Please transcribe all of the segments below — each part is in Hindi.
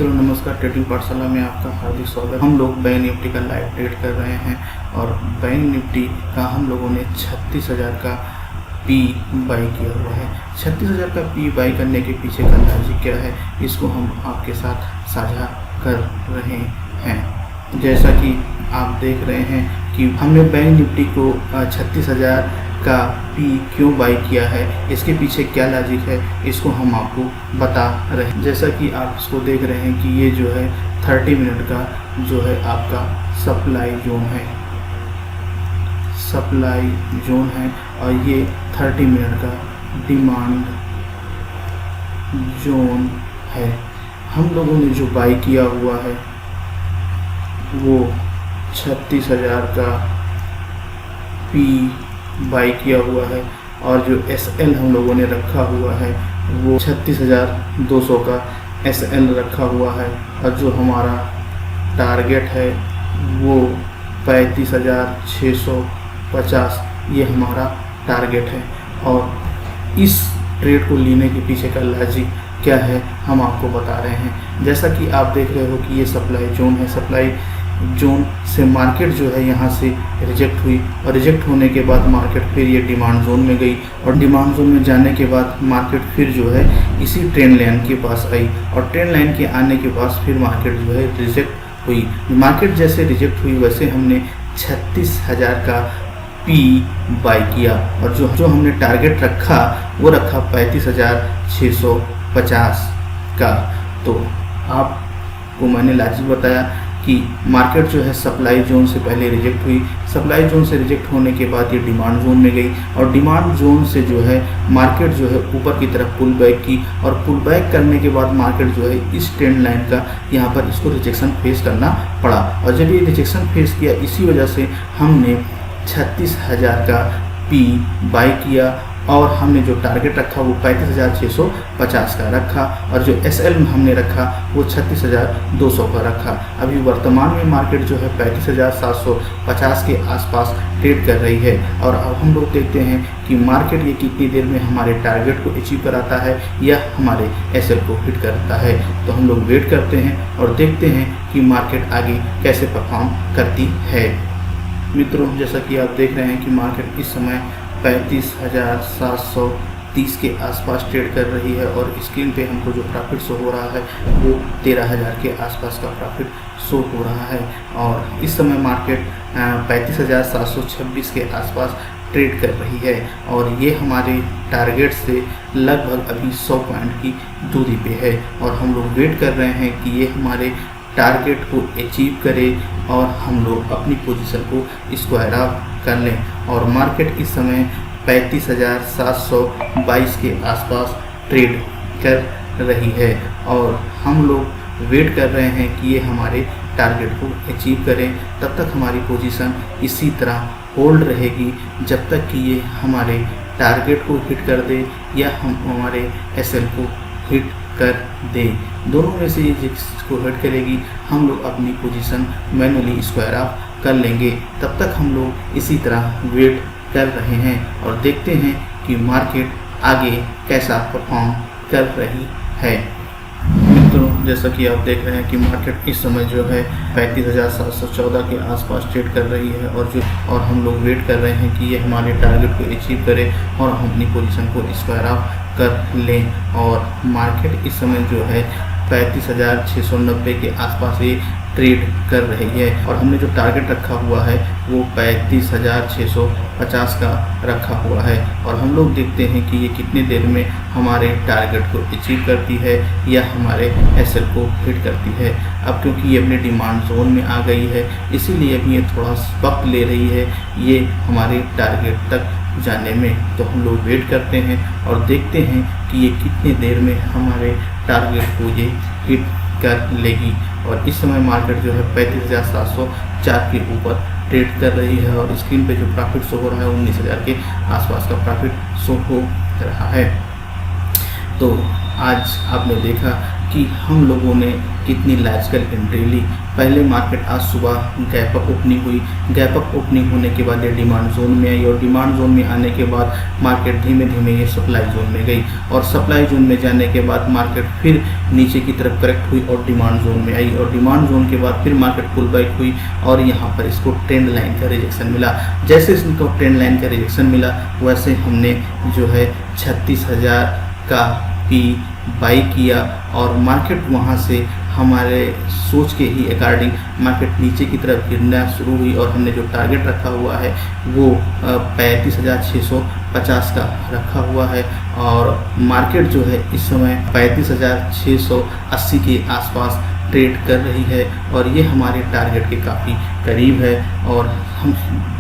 मित्रों नमस्कार, ट्रेडिंग पाठशाला में आपका हार्दिक स्वागत। हम लोग बैंक निफ्टी का लाइव ट्रेड कर रहे हैं और बैंक निफ्टी का हम लोगों ने 36,000 का पी बाई किया हुआ है। 36,000 का पी बाई करने के पीछे का लॉजिक क्या है, इसको हम आपके साथ साझा कर रहे हैं। जैसा कि आप देख रहे हैं कि हमने बैंक निफ्टी को 36,000 का पी क्यों बाई किया है, इसके पीछे क्या लॉजिक है, इसको हम आपको बता रहे हैं। जैसा कि आप इसको देख रहे हैं कि ये जो है 30 मिनट का जो है आपका सप्लाई जोन है और ये 30 मिनट का डिमांड जोन है। हम लोगों ने जो बाई किया हुआ है वो 36,000 का पी बाई किया हुआ है और जो SL हम लोगों ने रखा हुआ है वो 36,200 का SL रखा हुआ है और जो हमारा टारगेट है वो 35,650 ये हमारा टारगेट है। और इस ट्रेड को लेने के पीछे का लॉजिक क्या है हम आपको बता रहे हैं। जैसा कि आप देख रहे हो कि ये सप्लाई जोन है। सप्लाई जोन से मार्केट जो है यहाँ से रिजेक्ट हुई और रिजेक्ट होने के बाद मार्केट फिर ये डिमांड जोन में गई और डिमांड जोन में जाने के बाद मार्केट फिर जो है इसी ट्रेंड लाइन के पास आई और ट्रेंड लाइन के आने के बाद फिर मार्केट जो है रिजेक्ट हुई। मार्केट जैसे रिजेक्ट हुई वैसे हमने 36,000 का पी बाई किया और जो हमने टारगेट रखा वो रखा 35,650 का। तो आपको मैंने लॉजिक बताया कि मार्केट जो है सप्लाई जोन से पहले रिजेक्ट हुई, सप्लाई जोन से रिजेक्ट होने के बाद ये डिमांड जोन में गई और डिमांड जोन से जो है मार्केट जो है ऊपर की तरफ पुल बैक की और पुल बैक करने के बाद मार्केट जो है इस ट्रेंड लाइन का यहाँ पर इसको रिजेक्शन फेस करना पड़ा और जब ये रिजेक्शन फेस किया इसी वजह से हमने 36,000 का पी बाई किया और हमने जो टारगेट रखा वो 35,650 का रखा और जो SL हमने रखा वो 36,200 का रखा। अभी वर्तमान में मार्केट जो है 35,750 के आसपास ट्रेड कर रही है और अब हम लोग देखते हैं कि मार्केट ये कितनी देर में हमारे टारगेट को अचीव कराता है या हमारे SL को हिट करता है। तो हम लोग वेट करते हैं और देखते हैं कि मार्केट आगे कैसे परफॉर्म करती है। मित्रों जैसा कि आप देख रहे हैं कि मार्केट इस समय 35,730 के आसपास ट्रेड कर रही है और स्क्रीन पे हमको जो प्रॉफिट शो हो रहा है वो 13,000 के आसपास का प्रॉफिट शो हो रहा है और इस समय मार्केट 35,726 के आसपास ट्रेड कर रही है और ये हमारे टारगेट से लगभग अभी 100 पॉइंट की दूरी पे है और हम लोग वेट कर रहे हैं कि ये हमारे टारगेट को अचीव करे और हम लोग अपनी पोजीशन को स्क्वायर अप कर लें और मार्केट इस समय 35,722 के आसपास ट्रेड कर रही है और हम लोग वेट कर रहे हैं कि ये हमारे टारगेट को अचीव करें। तब तक हमारी पोजीशन इसी तरह होल्ड रहेगी जब तक कि ये हमारे टारगेट को हिट कर दे या हम हमारे SL को हिट कर दे। दोनों में से जिसको हिट करेगी हम लोग अपनी पोजीशन मैनुअली स्क्वायर अप कर लेंगे। तब तक हम लोग इसी तरह वेट कर रहे हैं और देखते हैं कि मार्केट आगे कैसा परफॉर्म कर रही है। मित्रों जैसा कि आप देख रहे हैं कि मार्केट इस समय जो है 35,714 के आसपास ट्रेड कर रही है और हम लोग वेट कर रहे हैं कि ये हमारे टारगेट को अचीव करे और हम अपनी पोजीशन को स्क्वायर अप कर लें और मार्केट इस समय जो है 35,690 के आसपास ये ट्रेड कर रही है और हमने जो टारगेट रखा हुआ है वो 35,650 का रखा हुआ है और हम लोग देखते हैं कि ये कितने देर में हमारे टारगेट को अचीव करती है या हमारे SL को हिट करती है। अब क्योंकि ये अपने डिमांड जोन में आ गई है इसीलिए अभी ये थोड़ा वक्त ले रही है ये हमारे टारगेट तक जाने में। तो हम लोग वेट करते हैं और देखते हैं कि ये कितने देर में हमारे टारगेट को ये हिट कर लेगी और इस समय मार्केट जो है 35,704 के ऊपर ट्रेड कर रही है और स्क्रीन पे जो प्रॉफिट शो हो रहा है 19,000 के आसपास का प्रॉफिट शो हो रहा है। तो आज आपने देखा कि हम लोगों ने कितनी लॉजिकल एंट्री ली। पहले मार्केट आज सुबह गैप अप ओपनिंग हुई, गैप अप ओपनिंग होने के बाद ये डिमांड जोन में आई और डिमांड जोन में आने के बाद मार्केट धीमे धीमे ये सप्लाई जोन में गई और सप्लाई जोन में जाने के बाद मार्केट फिर नीचे की तरफ करेक्ट हुई और डिमांड जोन में आई और डिमांड जोन के बाद फिर मार्केट पुल बैक हुई और यहाँ पर इसको ट्रेंड लाइन का रिजेक्शन मिला। जैसे इसको ट्रेंड लाइन का रिजेक्शन मिला वैसे हमने जो है 36,000 का पी बाई किया और मार्केट वहाँ से हमारे सोच के ही अकॉर्डिंग मार्केट नीचे की तरफ गिरना शुरू हुई और हमने जो टारगेट रखा हुआ है वो 35,650 का रखा हुआ है और मार्केट जो है इस समय 35,680 के आसपास ट्रेड कर रही है और ये हमारे टारगेट के काफ़ी करीब है और हम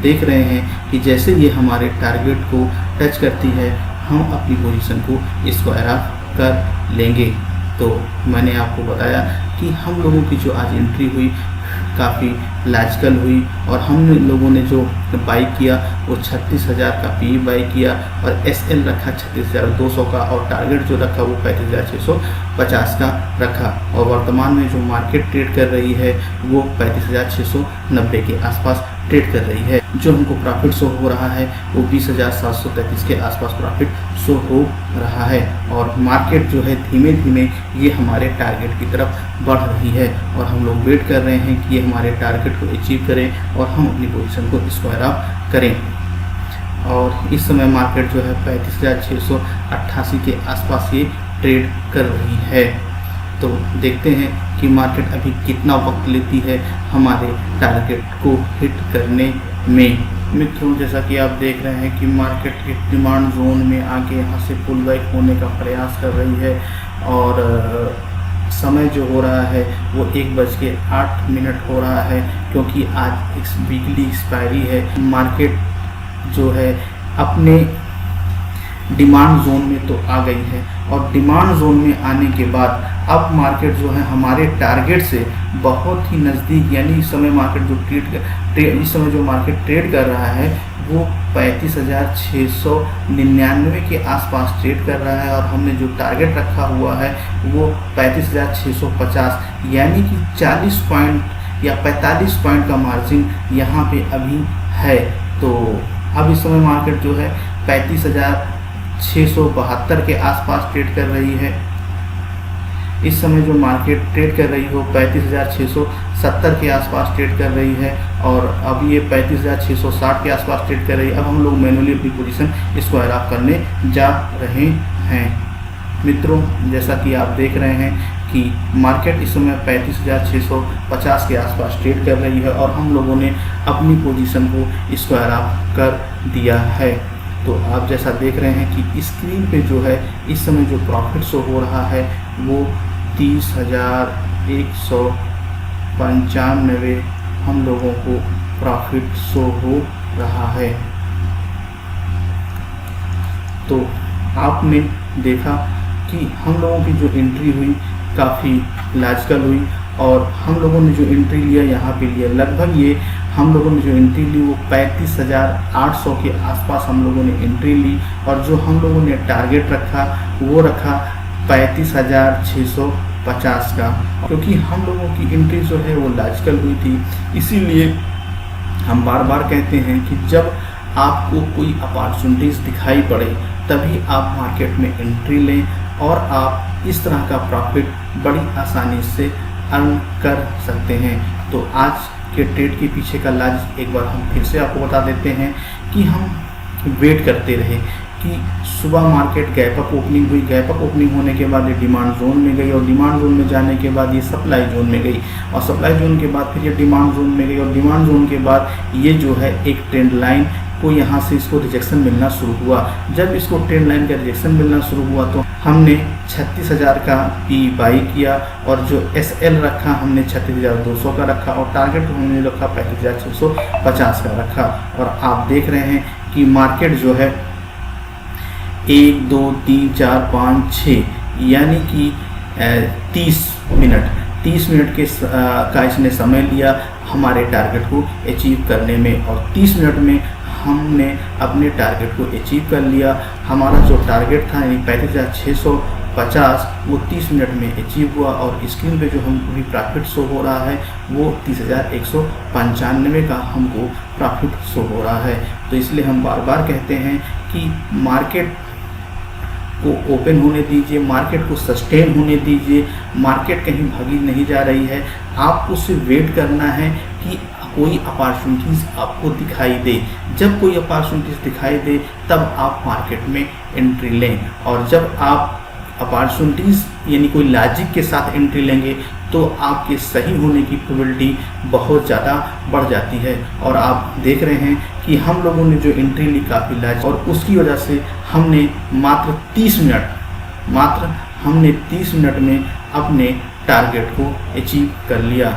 देख रहे हैं कि जैसे ये हमारे टारगेट को टच करती है हम अपनी पोजीशन को स्क्वायर ऑफ कर लेंगे। तो मैंने आपको बताया कि हम लोगों की जो आज एंट्री हुई काफ़ी लॉजिकल हुई और हम लोगों ने जो बाई किया वो 36,000 का पी बाई किया और एसएल रखा 36,200 का और टारगेट जो रखा वो 35,650 का रखा और वर्तमान में जो मार्केट ट्रेड कर रही है वो 35,690 के आसपास ट्रेड कर रही है। जो हमको प्रॉफिट शो हो रहा है वो 20,733 के आसपास प्रॉफिट शो हो रहा है और मार्केट जो है धीमे धीमे ये हमारे टारगेट की तरफ बढ़ रही है और हम लोग वेट कर रहे हैं कि ये हमारे टारगेट को अचीव करें और हम अपनी पोजीशन को स्क्वायर ऑफ करें। और इस समय मार्केट जो है 35,688 के आसपास ये ट्रेड कर रही है। तो देखते हैं कि मार्केट अभी कितना वक्त लेती है हमारे टारगेट को हिट करने में। मित्रों, जैसा कि आप देख रहे हैं कि मार्केट एक डिमांड जोन में आके यहाँ से पुल बैक होने का प्रयास कर रही है और समय जो हो रहा है वो 1:08 हो रहा है क्योंकि आज वीकली एक्सपायरी है। मार्केट जो है अपने डिमांड जोन में तो आ गई है और डिमांड जोन में आने के बाद अब मार्केट जो है हमारे टारगेट से बहुत ही नज़दीक, यानी इस समय मार्केट जो मार्केट ट्रेड कर रहा है वो 35,699 के आसपास ट्रेड कर रहा है और हमने जो टारगेट रखा हुआ है वो 35,650, यानी कि 40 पॉइंट या 45 पॉइंट का मार्जिन यहाँ पे अभी है। तो अब इस समय मार्केट जो है 35,672 के आसपास ट्रेड कर रही है। इस समय जो मार्केट ट्रेड कर रही हो 35,670 के आसपास ट्रेड कर रही है और अब ये 35,660 के आसपास ट्रेड कर रही है। अब हम लोग मैनुअली अपनी पोजीशन स्क्वायर ऑफ करने जा रहे हैं। मित्रों, जैसा कि आप देख रहे हैं कि मार्केट इस समय 35,650 के आसपास ट्रेड कर रही है और हम लोगों ने अपनी पोजीशन को स्क्वायर ऑफ कर दिया है। तो आप जैसा देख रहे हैं कि स्क्रीन पे जो है इस समय जो प्रॉफिट शो हो रहा है वो 30,195 हम लोगों को प्रॉफिट शो हो रहा है। तो आपने देखा कि हम लोगों की जो एंट्री हुई काफ़ी लॉजिकल हुई और हम लोगों ने जो एंट्री लिया यहाँ पे लिया लगभग ये हम लोगों ने जो एंट्री ली वो 35,800 के आसपास हम लोगों ने एंट्री ली और जो हम लोगों ने टारगेट रखा वो रखा 35,650 का, क्योंकि हम लोगों की एंट्री जो है वो लॉजिकल हुई थी। इसीलिए हम बार बार कहते हैं कि जब आपको कोई अपॉर्चुनिटीज़ दिखाई पड़े तभी आप मार्केट में एंट्री लें और आप इस तरह का प्रॉफिट बड़ी आसानी से अर्न कर सकते हैं। तो आज के ट्रेड के पीछे का लॉजिक एक बार हम फिर से आपको बता देते हैं कि हम वेट करते रहे कि सुबह मार्केट गैप अप ओपनिंग हुई, गैप अप ओपनिंग होने के बाद ये डिमांड जोन में गई और डिमांड जोन में जाने के बाद ये सप्लाई जोन में गई और सप्लाई जोन के बाद फिर ये डिमांड जोन में गई और डिमांड जोन के बाद ये जो है एक ट्रेंड लाइन को यहाँ से इसको रिजेक्शन मिलना शुरू हुआ। जब इसको ट्रेंड लाइन का रिजेक्शन मिलना शुरू हुआ तो हमने 36,000 का पी बाई किया और जो एसएल रखा हमने 36,200 का रखा और टारगेट हमने रखा 35,650 का रखा। और आप देख रहे हैं कि मार्केट जो है 1 2 3 4 5 6 यानी कि 30 मिनट का इसने समय लिया हमारे टारगेट को अचीव करने में और 30 मिनट में हमने अपने टारगेट को अचीव कर लिया। हमारा जो टारगेट था यानी 50 वो 30 मिनट में अचीव हुआ और स्क्रीन पे जो हमको भी प्रॉफिट शो हो रहा है वो 30,195 का हमको प्रॉफिट शो हो रहा है। तो इसलिए हम बार बार कहते हैं कि मार्केट को ओपन होने दीजिए, मार्केट को सस्टेन होने दीजिए, मार्केट कहीं भागी नहीं जा रही है। आपको सिर्फ वेट करना है कि कोई अपॉर्चुनिटीज़ आपको दिखाई दे। जब कोई अपॉर्चुनिटीज़ दिखाई दे तब आप मार्केट में एंट्री लें, और जब आप अपॉर्चुनिटीज़ यानी कोई लॉजिक के साथ एंट्री लेंगे तो आपके सही होने की प्रोबेबिलिटी बहुत ज़्यादा बढ़ जाती है। और आप देख रहे हैं कि हम लोगों ने जो एंट्री ली काफ़ी लॉजिक, और उसकी वजह से हमने मात्र 30 मिनट में अपने टारगेट को अचीव कर लिया।